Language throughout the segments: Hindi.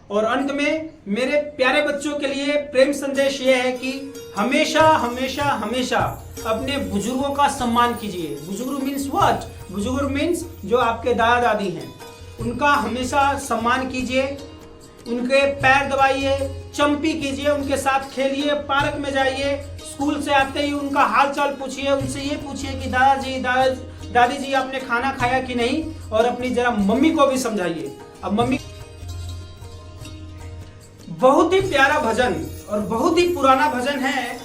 और अंत में मेरे प्यारे बच्चों के लिए प्रेम संदेश ये है कि हमेशा हमेशा हमेशा अपने बुजुर्गों का सम्मान कीजिए। बुजुर्ग मीन्स व्हाट? बुजुर्ग मीन्स जो आपके दादा दादी हैं, उनका हमेशा सम्मान कीजिए, उनके पैर दबाइए, चंपी कीजिए, उनके साथ खेलिए, पार्क में जाइए, स्कूल से आते ही उनका हाल चाल पूछिए, उनसे ये पूछिए कि दादी जी आपने खाना खाया कि नहीं, और अपनी जरा मम्मी को भी समझाइए। अब मम्मी बहुत ही प्यारा भजन और बहुत ही पुराना भजन है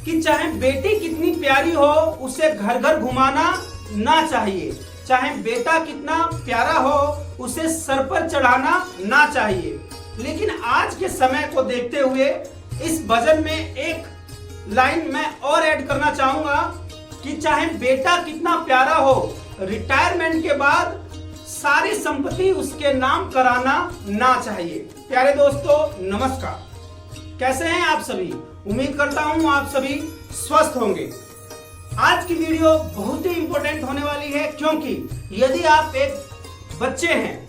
कि चाहे बेटी कितनी प्यारी हो उसे घर घर घुमाना ना चाहिए, चाहे बेटा कितना प्यारा हो उसे सर पर चढ़ाना ना चाहिए। लेकिन आज के समय को देखते हुए इस भजन में एक लाइन मैं और ऐड करना चाहूंगा कि चाहे बेटा कितना प्यारा हो, रिटायरमेंट के बाद सारी संपत्ति उसके नाम कराना ना चाहिए। प्यारे दोस्तों नमस्कार, कैसे हैं आप सभी? उम्मीद करता हूं आप सभी स्वस्थ होंगे। आज की वीडियो बहुत ही इंपॉर्टेंट होने वाली है, क्योंकि यदि आप एक बच्चे हैं,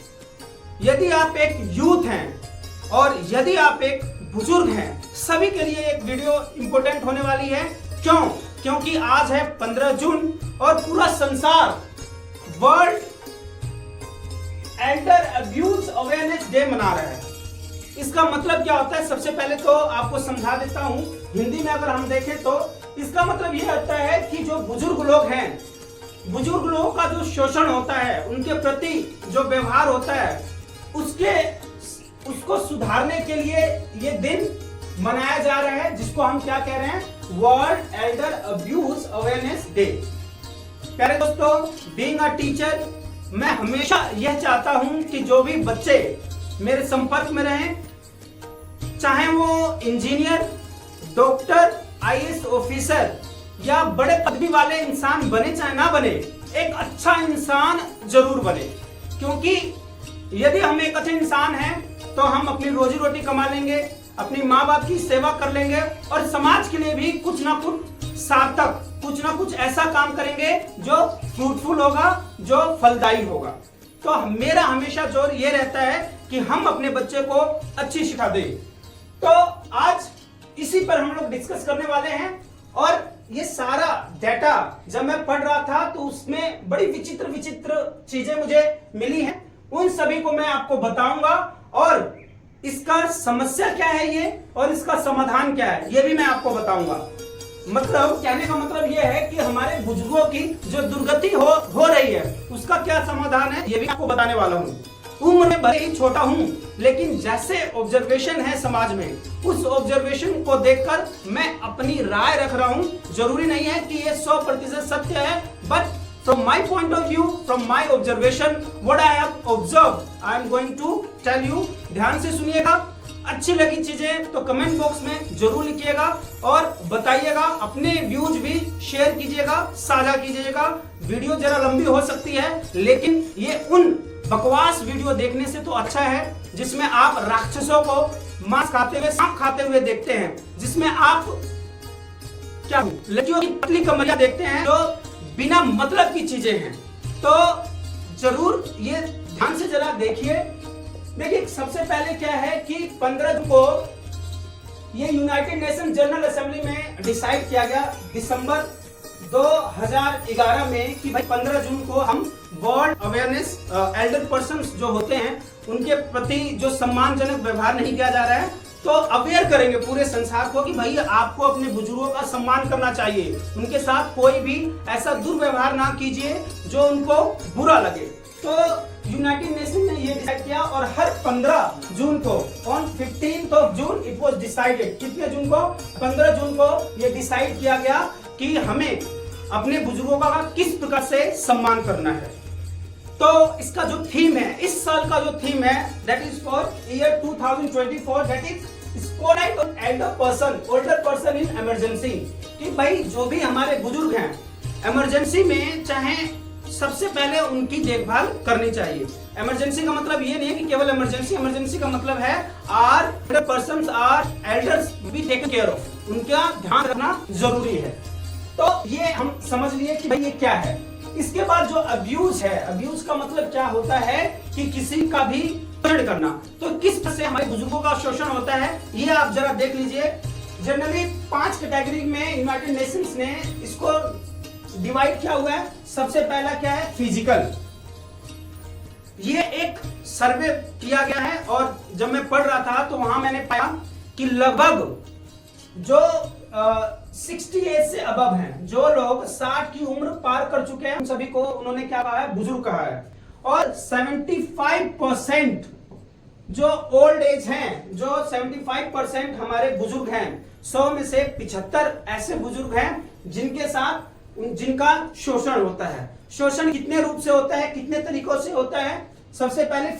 यदि आप एक यूथ हैं और यदि आप एक बुजुर्ग हैं, सभी के लिए एक वीडियो इंपॉर्टेंट होने वाली है। क्यों? क्योंकि आज है 15 जून और पूरा संसार world Elder abuse awareness day मना रहा है। इसका मतलब क्या होता है? सबसे पहले तो आपको समझा देता हूं। हिंदी में अगर हम देखें तो इसका मतलब यह होता है कि जो बुजुर्ग लोग हैं, बुजुर्ग लोगों का जो शोषण होता है, उनके प्रति जो व्यवहार होता है, उसको सुधारने के लिए ये दिन मनाया जा रहा है, जिसको हम क्या कह रहे हैं? World Elder abuse awareness day. प्यारे दोस्तों, बीइंग अ टीचर, मैं हमेशा यह चाहता हूं कि जो भी बच्चे मेरे संपर्क में रहें, चाहे वो इंजीनियर, डॉक्टर, आईएएस ऑफिसर या बड़े पदवी वाले इंसान बने चाहे ना बने, एक अच्छा इंसान जरूर बने। क्योंकि यदि हम एक अच्छे इंसान हैं तो हम अपनी रोजी रोटी कमा लेंगे, अपनी माँ बाप की सेवा कर लेंगे और समाज के लिए भी कुछ ना कुछ सार्थक, कुछ ना कुछ ऐसा काम करेंगे जो फ्रूटफुल होगा, जो फलदायी होगा। तो मेरा हमेशा जोर ये रहता है कि हम अपने बच्चे को अच्छी शिक्षा दें। तो आज इसी पर हम लोग डिस्कस करने वाले हैं। और ये सारा डाटा जब मैं पढ़ रहा था तो उसमें बड़ी विचित्र विचित्र चीजें मुझे मिली हैं, उन सभी को मैं आपको बताऊंगा और इसका समस्या क्या है ये और इसका समाधान क्या है ये भी मैं आपको बताऊंगा। मतलब कहने का मतलब ये है कि हमारे बुजुर्गों की जो दुर्गति हो रही है उसका क्या समाधान है ये भी आपको बताने वाला हूँ। उम्र में भले ही छोटा हूँ, लेकिन जैसे ऑब्जर्वेशन है समाज में, उस ऑब्जर्वेशन को देखकर मैं अपनी राय रख रहा हूँ। जरूरी नहीं है कि ये 100% सत्य है, but from my point of view, from my observation, what I have observed, I am going to tell you। ध्यान से सुनिएगा। अच्छी लगी चीजें तो कमेंट बॉक्स में जरूर लिखिएगा और बताइएगा, अपने व्यूज भी शेयर कीजिएगा, साझा कीजिएगा। वीडियो जरा लंबी हो सकती है, लेकिन ये उन बकवास वीडियो देखने से तो अच्छा है जिसमें आप राक्षसों को मांस खाते हुए, सांप खाते हुए देखते हैं, जिसमें आप क्या लड़कियों की पतली कमरियां देखते हैं जो बिना मतलब की चीजें हैं। तो जरूर ये ध्यान से जरा देखिए। देखिए, सबसे पहले क्या है कि 15 जून को ये यूनाइटेड नेशन जनरल असेंबली में डिसाइड किया गया दिसंबर 2011 में कि भाई 15 जून को हम वर्ल्ड अवेयरनेस एल्डर पर्सन्स जो होते हैं उनके प्रति जो सम्मानजनक व्यवहार नहीं किया जा रहा है, तो अवेयर करेंगे पूरे संसार को कि भाई आपको अपने बुजुर्गों का सम्मान करना चाहिए, उनके साथ कोई भी ऐसा दुर्व्यवहार ना कीजिए जो उनको बुरा लगे। तो यूनाइटेड नेशन ने ये डिसाइड किया और हर 15 जून को, on 15th of June it was decided, कितने जून को? 15 जून को ये डिसाइड किया गया कि हमें अपने बुजुर्गों का किस प्रकार से सम्मान करना है। तो इसका जो थीम है, इस साल का जो थीम है, that is for year 2024, that is spotlight on older person in emergency. कि भाई जो भी हमारे बुजुर्ग हैं, इमरजेंसी में चाहे सबसे पहले उनकी देखभाल करनी चाहिए। इमरजेंसी का मतलब ये नहीं है कि केवल इमरजेंसी का मतलब है or persons or elders be taken care of, उनका ध्यान रखना जरूरी है। तो ये हम समझ लिए कि भाई ये क्या है। इसके बाद जो अब्यूज है, अब्यूज का मतलब क्या होता है कि किसी का भी शोषण करना। तो किस तरह से हमारे बुजुर्गों का शोषण होता है ये आप जरा देख लीजिए। जनरली 5 कैटेगरी में यूनाइटेड नेशंस ने इसको डिवाइड किया हुआ है। सबसे पहला क्या है, फिजिकल। ये एक सर्वे किया गया है और जब मैं पढ़ रहा था तो वहां मैंने पाया कि लगभग जो 60 एज से अबव हैं, जो लोग 60 की उम्र पार कर चुके हैं, उन सभी को उन्होंने क्या कहा है, बुजुर्ग कहा है। और 75% जो ओल्ड एज हैं, जो 75% हमारे बुजुर्ग हैं, 100 में से 75 ऐसे बुजुर्ग हैं जिनके साथ जिनका शोषण होता है। शोषण कितने रूप से होता है, कितने तरीकों से होता है? सबसे पहले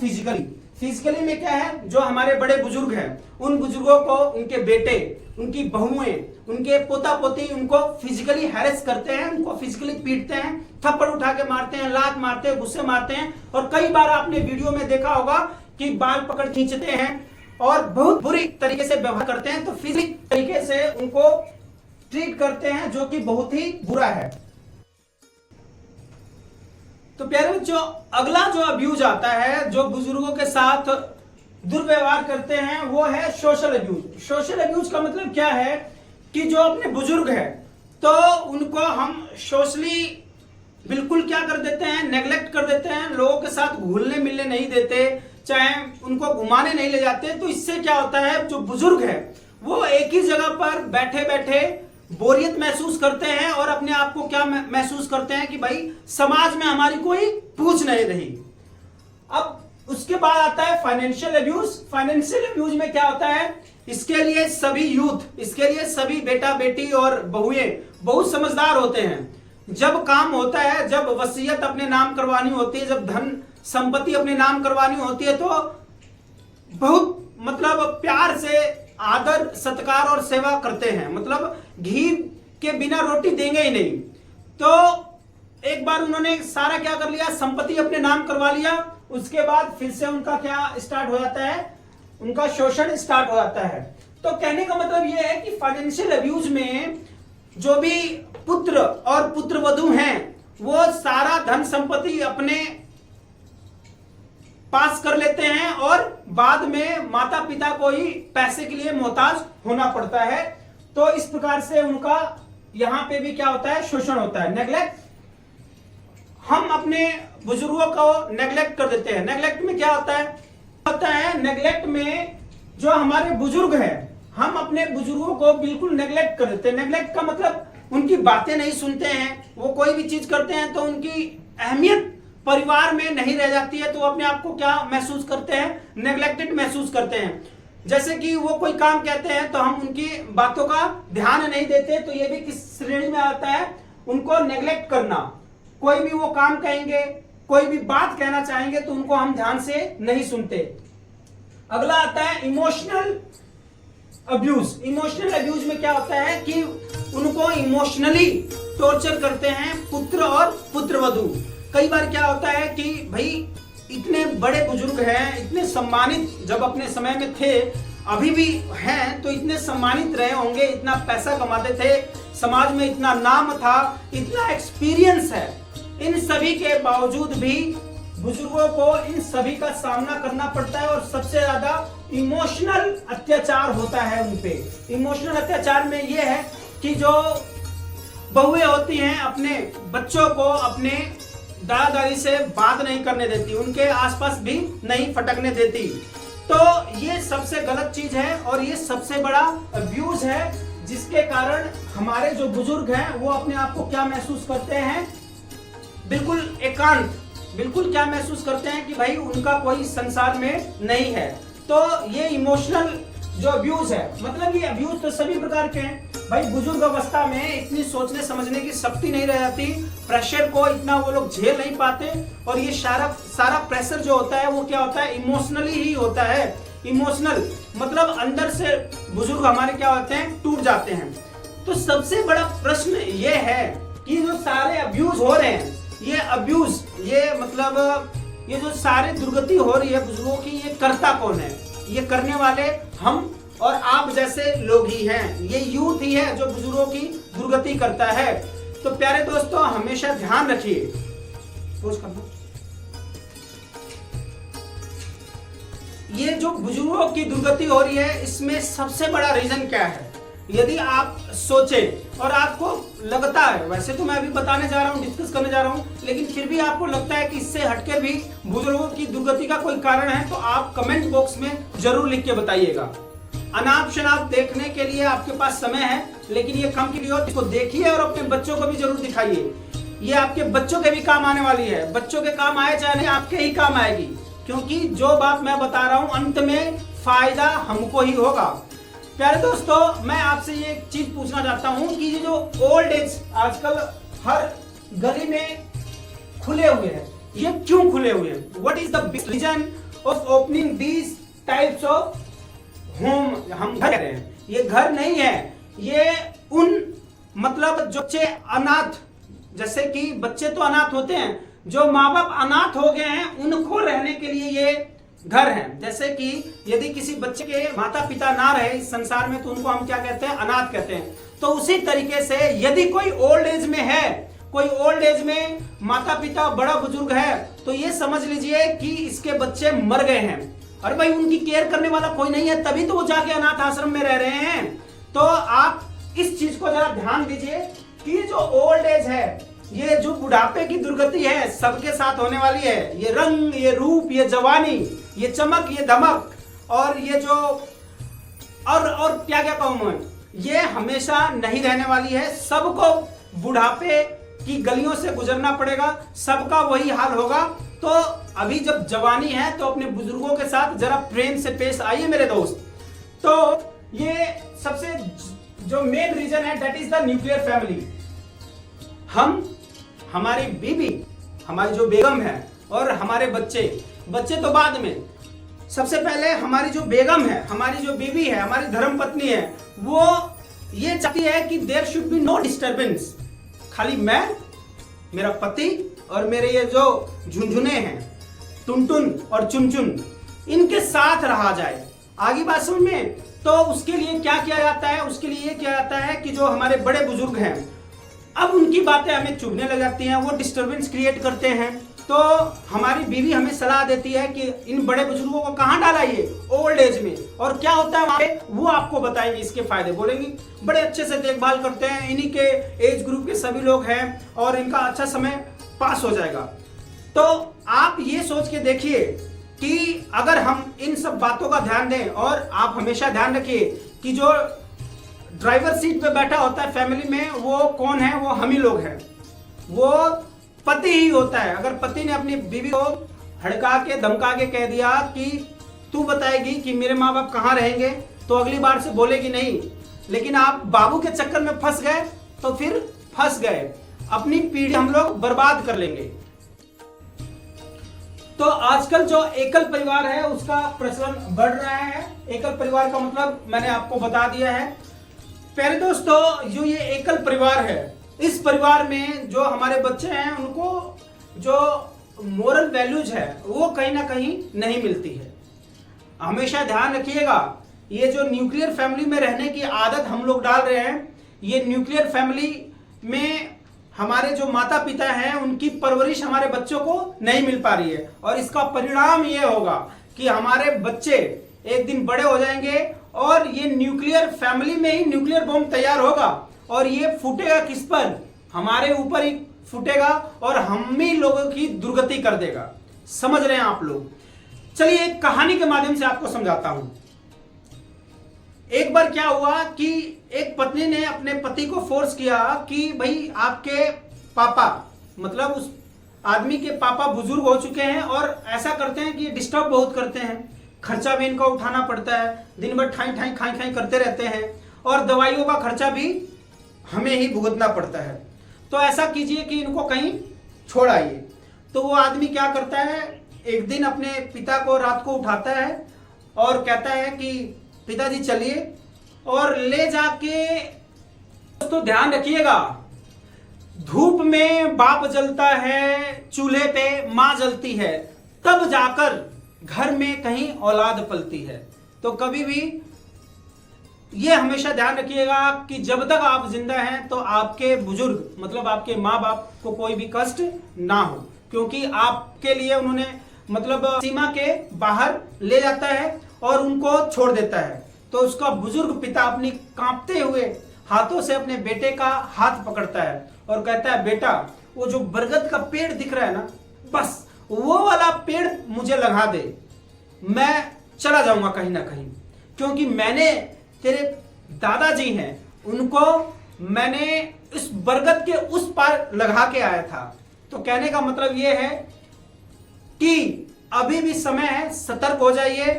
फिजिकली में क्या है, जो हमारे बड़े बुजुर्ग हैं उन बुजुर्गों को उनके बेटे, उनकी बहुएं, उनके पोता पोती उनको फिजिकली हैरेस करते हैं, उनको फिजिकली पीटते हैं, थप्पड़ उठा के मारते हैं, लात मारते हैं, गुस्से मारते हैं। और कई बार आपने वीडियो में देखा होगा कि बाल पकड़ खींचते हैं और बहुत बुरी तरीके से व्यवहार करते हैं। तो फिजिकल तरीके से उनको ट्रीट करते हैं, जो कि बहुत ही बुरा है। तो प्यारे बच्चों, अगला जो अब्यूज आता है, जो बुजुर्गों के साथ दुर्व्यवहार करते हैं, वो है सोशल अब्यूज। सोशल अब्यूज का मतलब क्या है कि जो अपने बुजुर्ग हैं तो उनको हम सोशली बिल्कुल क्या कर देते हैं, नेग्लेक्ट कर देते हैं, लोगों के साथ घुलने मिलने नहीं देते, चाहे उनको घुमाने नहीं ले जाते। तो इससे क्या होता है, जो बुजुर्ग है वो एक ही जगह पर बैठे बैठे बोरियत महसूस करते हैं और अपने आप को क्या महसूस करते हैं कि भाई समाज में हमारी कोई पूछ नहीं रही। अब उसके बाद आता है फाइनेंशियल अब्यूज। फाइनेंशियल अब्यूज में क्या होता है, इसके लिए सभी यूथ, इसके लिए सभी बेटा बेटी और बहुएं बहुत समझदार होते हैं। जब काम होता है, जब वसीयत अपने नाम करवानी होती है, जब धन संपत्ति अपने नाम करवानी होती है, तो बहुत मतलब प्यार से आदर सत्कार और सेवा करते हैं। मतलब घी के बिना रोटी देंगे ही नहीं। तो एक बार उन्होंने सारा क्या कर लिया, संपत्ति अपने नाम करवा लिया। उसके बाद फिर से उनका क्या स्टार्ट हो जाता है, उनका शोषण स्टार्ट हो जाता है। तो कहने का मतलब यह है कि फाइनेंशियल अब्यूज में जो भी पुत्र और पुत्रवधू हैं वो सारा धन संपत्ति अपने पास कर लेते हैं और बाद में माता पिता को ही पैसे के लिए मोहताज होना पड़ता है। तो इस प्रकार से उनका यहां पे भी क्या होता है, शोषण होता है, नेग्लेक्ट। हम अपने बुजुर्गों को नेग्लेक्ट कर देते हैं। नेग्लेक्ट में क्या होता है, नेग्लेक्ट में जो हमारे बुजुर्ग हैं, हम अपने बुजुर्गों को बिल्कुल नेग्लेक्ट कर देते हैं। नेग्लेक्ट का मतलब उनकी बातें नहीं सुनते हैं, वो कोई भी चीज करते हैं तो उनकी अहमियत परिवार में नहीं रह जाती है, तो अपने आप को क्या महसूस करते हैं, नेग्लेक्टेड महसूस करते हैं। जैसे कि वो कोई काम कहते हैं तो हम उनकी बातों का ध्यान नहीं देते, तो ये भी किस श्रेणी में आता है, उनको नेग्लेक्ट करना। कोई भी वो काम कहेंगे, कोई भी बात कहना चाहेंगे तो उनको हम ध्यान से नहीं सुनते। अगला आता है इमोशनल अब्यूज। इमोशनल अब्यूज में क्या होता है कि उनको इमोशनली टॉर्चर करते हैं पुत्र और पुत्रवधू। कई बार क्या होता है कि भाई इतने बड़े बुजुर्ग हैं, इतने सम्मानित जब अपने समय में थे, अभी भी हैं, तो इतने सम्मानित रहे होंगे, इतना पैसा कमाते थे, समाज में इतना नाम था, इतना एक्सपीरियंस है। इन सभी के बावजूद भी बुजुर्गों को इन सभी का सामना करना पड़ता है और सबसे ज्यादा इमोशनल अत्याचार होता है उन पे। इमोशनल अत्याचार में यह है कि जो बहुएं होती हैं अपने बच्चों को अपने दादा दादी से बात नहीं करने देती, उनके आसपास भी नहीं फटकने देती। तो ये सबसे गलत चीज है और ये सबसे बड़ा अब्यूज है, जिसके कारण हमारे जो बुजुर्ग हैं वो अपने आप को क्या महसूस करते हैं, बिल्कुल एकांत, बिल्कुल क्या महसूस करते हैं कि भाई उनका कोई संसार में नहीं है। तो ये इमोशनल जो अब्यूज है, मतलब ये अब्यूज तो सभी प्रकार के हैं। भाई बुजुर्ग अवस्था में इतनी सोचने समझने की शक्ति नहीं रह जाती, प्रेशर को इतना वो लोग झेल नहीं पाते, और ये सारा प्रेशर जो होता है वो क्या होता है, इमोशनली ही होता है। इमोशनल मतलब अंदर से बुजुर्ग हमारे क्या होते हैं, टूट जाते हैं। तो सबसे बड़ा प्रश्न ये है कि जो सारे अब्यूज हो रहे हैं, ये अब्यूज, ये मतलब ये जो सारे दुर्गति हो रही है बुजुर्गों की, ये करता कौन है? ये करने वाले हम और आप जैसे लोग ही हैं। ये यूथ ही है जो बुजुर्गों की दुर्गति करता है। तो प्यारे दोस्तों, हमेशा ध्यान रखिए। ये जो बुजुर्गों की दुर्गति हो रही है, इसमें सबसे बड़ा रीजन क्या है? यदि आप सोचें और आपको लगता है, वैसे तो मैं अभी बताने जा रहा हूँ, डिस्कस करने जा रहा हूँ, लेकिन फिर भी आपको लगता है कि इससे हटकर भी बुजुर्गों की दुर्गति का कोई कारण है, तो आप कमेंट बॉक्स में जरूर लिख के बताइएगा। अनाप शनाप देखने के लिए आपके पास समय है, लेकिन ये कम की वीडियो इसको देखिए और अपने बच्चों को भी जरूर दिखाइए। ये आपके बच्चों के भी काम आने वाली है। बच्चों के काम आए चाहे नहीं, आपके ही काम आएगी, क्योंकि जो बात मैं बता रहा हूं अंत में फायदा हमको ही होगा। प्यारे दोस्तों, मैं आपसे ये एक चीज पूछना चाहता हूं कि ये जो ओल्ड एज आजकल हर गली में खुले हुए हैं, ये क्यों खुले हुए हैं? What is the reason of opening these types of home? हम घर कह रहे हैं, ये घर नहीं है, ये उन मतलब जो बच्चे अनाथ, जैसे कि बच्चे तो अनाथ होते हैं, जो माँ बाप अनाथ हो गए हैं उनको रहने के लिए ये घर हैं। जैसे कि यदि किसी बच्चे के माता पिता ना रहे इस संसार में, तो उनको हम क्या कहते हैं? अनाथ कहते हैं। तो उसी तरीके से यदि कोई ओल्ड एज में है, कोई ओल्ड एज में माता पिता बड़ा बुजुर्ग है, तो ये समझ लीजिए कि इसके बच्चे मर गए हैं। अरे भाई, उनकी केयर करने वाला कोई नहीं है, तभी तो वो जाके अनाथ आश्रम में रह रहे हैं। तो आप इस चीज को जरा ध्यान दीजिए कि जो ओल्ड एज है, ये जो बुढ़ापे की दुर्गति है, सबके साथ होने वाली है। ये रंग, ये रूप, ये जवानी, ये चमक, ये धमक, और ये जो और क्या क्या कहूं मैं, ये हमेशा नहीं रहने वाली है। सबको बुढ़ापे की गलियों से गुजरना पड़ेगा, सबका वही हाल होगा। तो अभी जब जवानी है, तो अपने बुजुर्गों के साथ जरा प्रेम से पेश आइए मेरे दोस्त। तो ये सबसे जो मेन रीजन है, that is the nuclear family. हमारी बीवी, हमारी जो बेगम है, और हमारे बच्चे तो बाद में, सबसे पहले हमारी जो बेगम है, हमारी जो बीवी है, हमारी धर्म पत्नी है, वो ये चाहती है कि there should be no disturbance. खाली मैं, मेरा पति और मेरे ये जो झुनझुने हैं, टुनटुन और चुनचुन, इनके साथ रहा जाए। आगे बात समझ में? तो उसके लिए क्या किया जाता है? उसके लिए ये किया जाता है कि जो हमारे बड़े बुजुर्ग हैं, अब उनकी बातें हमें चुभने लग जाती हैं, वो डिस्टरबेंस क्रिएट करते हैं। तो हमारी बीवी हमें सलाह देती है कि इन बड़े बुजुर्गों को कहाँ डाला, ये ओल्ड एज में, और क्या होता है वहां पे, वो आपको बताएंगे, इसके फायदे बोलेंगे। बड़े अच्छे से देखभाल करते हैं, इन्हीं के एज ग्रुप के सभी लोग हैं, और इनका अच्छा समय पास हो जाएगा। तो आप ये सोच के देखिए कि अगर हम इन सब बातों का ध्यान दें, और आप हमेशा ध्यान रखिए कि जो ड्राइवर सीट पे बैठा होता है फैमिली में, वो कौन है? वो हम ही लोग हैं, वो पति ही होता है। अगर पति ने अपनी बीवी को हड़का के धमका के कह दिया कि तू बताएगी कि मेरे माँ बाप कहाँ रहेंगे, तो अगली बार से बोलेगी नहीं। लेकिन आप बाबू के चक्कर में फंस गए, तो फिर फंस गए, अपनी पीढ़ी हम लोग बर्बाद कर लेंगे। तो आजकल जो एकल परिवार है, उसका प्रचलन बढ़ रहा है। एकल परिवार का मतलब मैंने आपको बता दिया है। प्यारे दोस्तों, जो ये एकल परिवार है, इस परिवार में जो हमारे बच्चे हैं, उनको जो मोरल वैल्यूज है, वो कहीं ना कहीं नहीं मिलती है। हमेशा ध्यान रखिएगा, ये जो न्यूक्लियर फैमिली में रहने की आदत हम लोग डाल रहे हैं, ये न्यूक्लियर फैमिली में हमारे जो माता पिता हैं, उनकी परवरिश हमारे बच्चों को नहीं मिल पा रही है, और इसका परिणाम ये होगा कि हमारे बच्चे एक दिन बड़े हो जाएंगे, और ये न्यूक्लियर फैमिली में ही न्यूक्लियर बॉम्ब तैयार होगा, और ये फूटेगा किस पर? हमारे ऊपर ही फूटेगा, और हम ही लोगों की दुर्गति कर देगा। समझ रहे हैं आप लोग? चलिए एक कहानी के माध्यम से आपको समझाता हूं। एक बार क्या हुआ कि एक पत्नी ने अपने पति को फोर्स किया कि भाई आपके पापा, मतलब उस आदमी के पापा बुजुर्ग हो चुके हैं, और ऐसा करते हैं कि डिस्टर्ब बहुत करते हैं, खर्चा भी इनको उठाना पड़ता है, दिन भर ठाई ठाई खाई खाई करते रहते हैं, और दवाइयों का खर्चा भी हमें ही भुगतना पड़ता है। तो ऐसा कीजिए कि इनको कहीं छोड़ आइए। तो वो आदमी क्या करता है, एक दिन अपने पिता को रात को उठाता है और कहता है कि पिताजी चलिए, और ले जाके, दोस्तों ध्यान रखिएगा, धूप में बाप जलता है, चूल्हे पे माँ जलती है, तब जाकर घर में कहीं औलाद पलती है। तो कभी भी ये हमेशा ध्यान रखिएगा कि जब तक आप जिंदा हैं, तो आपके बुजुर्ग, मतलब आपके माँ बाप को कोई भी कष्ट ना हो, क्योंकि आपके लिए उन्होंने मतलब सीमा के बाहर ले जाता है और उनको छोड़ देता है। तो उसका बुजुर्ग पिता अपनी कांपते हुए हाथों से अपने बेटे का हाथ पकड़ता है और कहता है, बेटा वो जो बरगद का पेड़ दिख रहा है ना, बस वो वाला पेड़ मुझे लगा दे, मैं चला जाऊंगा कहीं ना कहीं, क्योंकि मैंने तेरे दादाजी हैं उनको मैंने इस बरगद के उस पार लगा के आया था। तो कहने का मतलब ये है कि अभी भी समय है, सतर्क हो जाइए।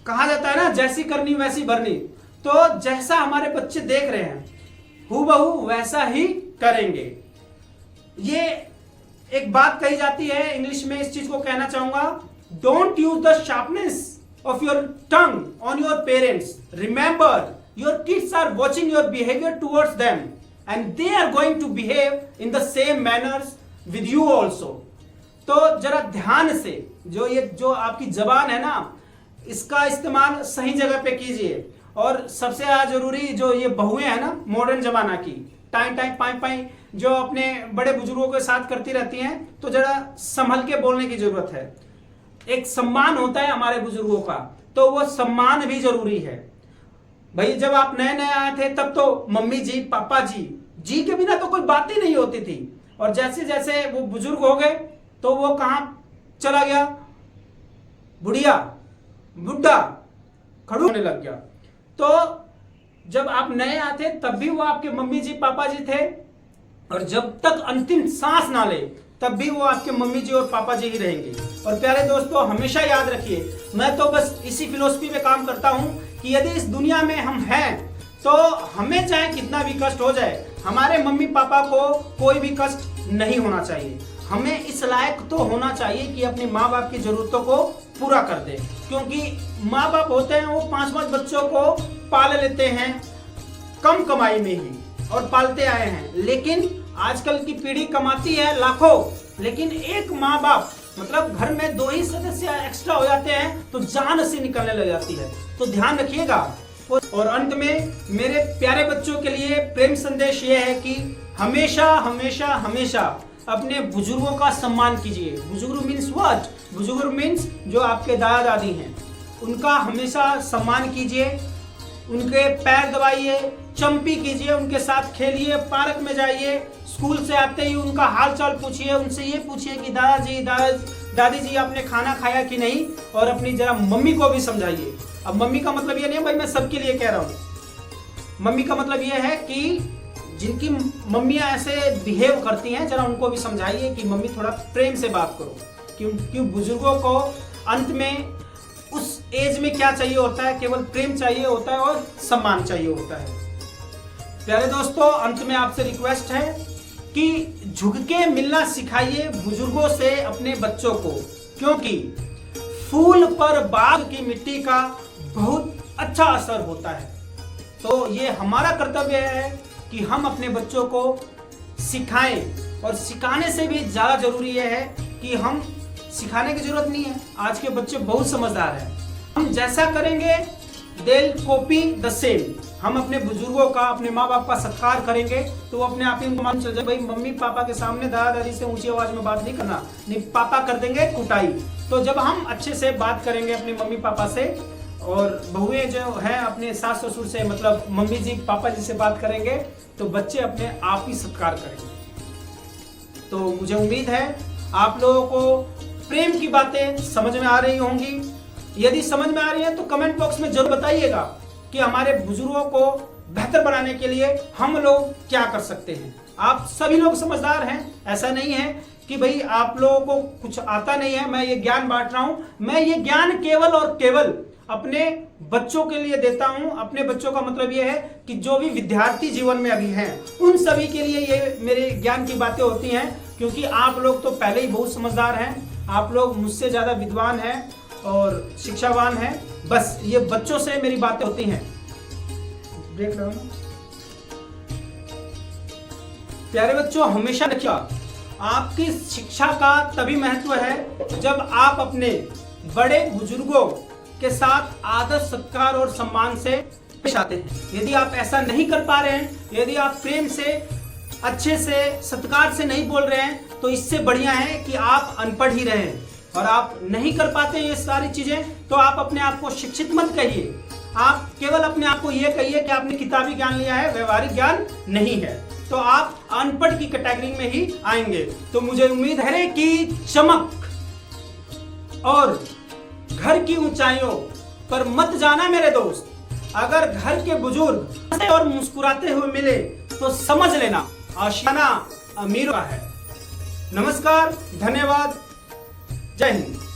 कहा जाता है ना, जैसी करनी वैसी भरनी। तो जैसा हमारे बच्चे देख रहे हैं हूबहू वैसा ही करेंगे। ये एक बात कही जाती है इंग्लिश में, इस चीज को कहना चाहूंगा, don't use the sharpness of your tongue on your parents, remember your kids are watching your behaviour towards them and they are going to behave in the same manners with you also. तो जरा ध्यान से जो आपकी जबान है ना, इसका इस्तेमाल सही जगह पे कीजिए। और सबसे ज्यादा जरूरी जो ये बहुएं है ना मॉडर्न जमाना की, टाइम टाइम पाई पाई जो अपने बड़े बुजुर्गों के साथ करती रहती हैं, तो जरा संभल के बोलने की जरूरत है। एक सम्मान होता है हमारे बुजुर्गों का, तो वो सम्मान भी जरूरी है। भाई जब आप नए नए आए थे तब तो मम्मी जी पापा जी के बिना तो कोई बात ही नहीं होती थी। और जैसे जैसे वो बुजुर्ग हो गए तो वो कहां चला गया, बुढ़िया बुढ़ा खड़ू होने लग गया। तो जब आप नए आते तब भी वो आपके मम्मी जी पापा जी थे, और जब तक अंतिम सांस ना ले तब भी वो आपके मम्मी जी और पापा जी ही रहेंगे। और प्यारे दोस्तों, हमेशा याद रखिए, मैं तो बस इसी फिलॉसफी पे काम करता हूं कि यदि इस दुनिया में हम हैं तो हमें चाहे कितना भी कष्ट हो जाए, हमारे मम्मी पापा को कोई भी कष्ट नहीं होना चाहिए। हमें इस लायक तो होना चाहिए कि अपने माँ बाप की जरूरतों को पूरा कर दे, क्योंकि माँ बाप होते हैं वो 5-5 बच्चों को पाल लेते हैं कम कमाई में ही और पालते आए हैं। लेकिन आजकल की पीढ़ी कमाती है लाखों, लेकिन एक माँ बाप मतलब घर में 2 ही सदस्य एक्स्ट्रा हो जाते हैं तो जान से निकलने लग जाती है। तो ध्यान रखिएगा। और अंत में मेरे प्यारे बच्चों के लिए प्रेम संदेश ये है कि हमेशा हमेशा हमेशा अपने बुजुर्गों का सम्मान कीजिए। बुजुर्ग मीन्स व्हाट? बुजुर्ग मीन्स जो आपके दादा दादी हैं, उनका हमेशा सम्मान कीजिए, उनके पैर दबाइए, चंपी कीजिए, उनके साथ खेलिए, पार्क में जाइए, स्कूल से आते ही उनका हाल चाल पूछिए, उनसे ये पूछिए कि दादाजी दादी जी आपने खाना खाया कि नहीं, और अपनी जरा मम्मी को भी समझाइए। अब मम्मी का मतलब ये नहीं भाई मैं सबके लिए कह रहा हूँ, मम्मी का मतलब ये है कि जिनकी मम्मियाँ ऐसे बिहेव करती हैं जरा उनको भी समझाइए कि मम्मी थोड़ा प्रेम से बात करो, क्योंकि बुजुर्गों को अंत में उस एज में क्या चाहिए होता है, केवल प्रेम चाहिए होता है और सम्मान चाहिए होता है। प्यारे दोस्तों, अंत में आपसे रिक्वेस्ट है कि झुक के मिलना सिखाइए बुजुर्गों से अपने बच्चों को, क्योंकि फूल पर बाग की मिट्टी का बहुत अच्छा असर होता है। तो ये हमारा कर्तव्य है कि हम अपने बच्चों को सिखाएं, और सिखाने से भी ज्यादा जरूरी ये है कि हम सिखाने की जरूरत नहीं है, आज के बच्चे बहुत समझदार हैं। हम जैसा करेंगे they will copy the same. हम अपने बुजुर्गों का, अपने माँ बाप का सत्कार करेंगे तो वो अपने आप ही उनको मालूम चल जाए भाई मम्मी पापा के सामने दादा दादी से ऊंची आवाज में बात नहीं करना, नहीं पापा कर देंगे कुटाई। तो जब हम अच्छे से बात करेंगे अपने मम्मी पापा से, और बहुएं जो हैं अपने सास ससुर से मतलब मम्मी जी पापा जी से बात करेंगे, तो बच्चे अपने आप ही सत्कार करेंगे। तो मुझे उम्मीद है आप लोगों को प्रेम की बातें समझ में आ रही होंगी। यदि समझ में आ रही है तो कमेंट बॉक्स में जरूर बताइएगा कि हमारे बुजुर्गों को बेहतर बनाने के लिए हम लोग क्या कर सकते हैं। आप सभी लोग समझदार हैं, ऐसा नहीं है कि भाई आप लोगों को कुछ आता नहीं है, मैं ये ज्ञान बांट रहा हूं। मैं ये ज्ञान केवल और केवल अपने बच्चों के लिए देता हूं। अपने बच्चों का मतलब ये है कि जो भी विद्यार्थी जीवन में अभी हैं उन सभी के लिए ये मेरे ज्ञान की बातें होती हैं, क्योंकि आप लोग तो पहले ही बहुत समझदार हैं, आप लोग मुझसे ज्यादा विद्वान हैं और शिक्षावान हैं। बस ये बच्चों से मेरी बातें होती हैं। देख रहे हो ना प्यारे बच्चों, हमेशा रखिए आपकी शिक्षा का तभी महत्व है जब आप अपने बड़े बुजुर्गों के साथ आदर सत्कार और सम्मान से पेश आते हैं। यदि आप ऐसा नहीं कर पा रहे हैं, यदि आप प्रेम से अच्छे से सत्कार से नहीं बोल रहे हैं, तो इससे बढ़िया है कि आप अनपढ़ ही रहें और आप नहीं कर पाते ये सारी चीजें, तो आप अपने आप को शिक्षित मत कहिए। आप केवल अपने आप को ये कहिए कि आपने किताबी ज्ञान लिया है, व्यवहारिक ज्ञान नहीं है, तो आप अनपढ़ की कैटेगरी में ही आएंगे। तो मुझे उम्मीद है कि चमक और घर की ऊंचाइयों पर मत जाना मेरे दोस्त। अगर घर के बुजुर्ग और मुस्कुराते हुए मिले तो समझ लेना आशियाना अमीरों का है। नमस्कार, धन्यवाद, जय हिंद।